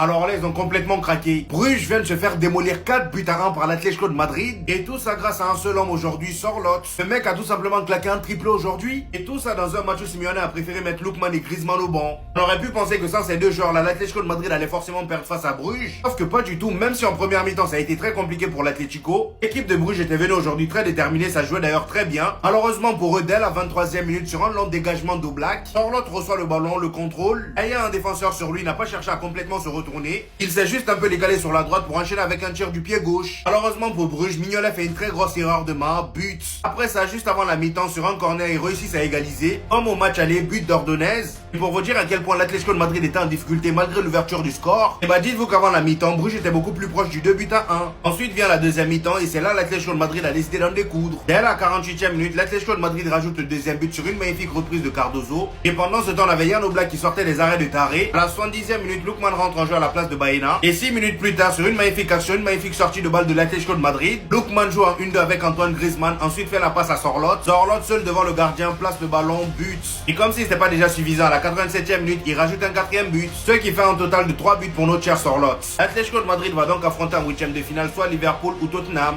Alors là, ils ont complètement craqué. Bruges vient de se faire démolir 4 buts à 1 par l'Atlético de Madrid. Et tout ça grâce à un seul homme aujourd'hui, Sorloth. Ce mec a tout simplement claqué un triplé aujourd'hui. Et tout ça dans un match où Simeone a préféré mettre Lookman et Griezmann au banc. On aurait pu penser que sans ces deux joueurs là, l'Atlético de Madrid allait forcément perdre face à Bruges. Sauf que pas du tout, même si en première mi-temps ça a été très compliqué pour l'Atlético. L'équipe de Bruges était venue aujourd'hui très déterminée, ça jouait d'ailleurs très bien. Malheureusement pour eux, dès la 23e minute, sur un long dégagement d'Oblak, Sorloth reçoit le ballon, le contrôle. Ayant un défenseur sur lui, n'a pas cherché à complètement se retourner. Il s'est juste un peu décalé sur la droite pour enchaîner avec un tir du pied gauche. Malheureusement pour Bruges, Mignolet fait une très grosse erreur de main, but. Après ça, juste avant la mi-temps, sur un corner, ils réussissent à égaliser. Comme au match aller, but d'Ordonez. Et pour vous dire à quel point l'Atlético de Madrid était en difficulté malgré l'ouverture du score, et bah dites-vous qu'avant la mi-temps, Bruges était beaucoup plus proche du 2 buts à 1. Ensuite vient la deuxième mi-temps et c'est là l'Atlético de Madrid a décidé d'en découdre. Dès la 48e minute, l'Atlético de Madrid rajoute le deuxième but sur une magnifique reprise de Cardozo. Et pendant ce temps, on avait Jan Oblak qui sortait des arrêts de Taré. À la 70e minute, Lookman rentre en jeu à la place de Baena. Et 6 minutes plus tard, sur une magnifique action, une magnifique sortie de balle de l'Atlético de Madrid, Lookman joue en 1-2 avec Antoine Griezmann, ensuite fait la passe à Sorloth. Sorloth seul devant le gardien place le ballon, but. Et comme si c'était pas déjà suffisant, à la 87e minute, il rajoute un quatrième but, ce qui fait un total de 3 buts pour notre cher Sorloth. L'Atlético de Madrid va donc affronter en 8e de finale soit Liverpool ou Tottenham.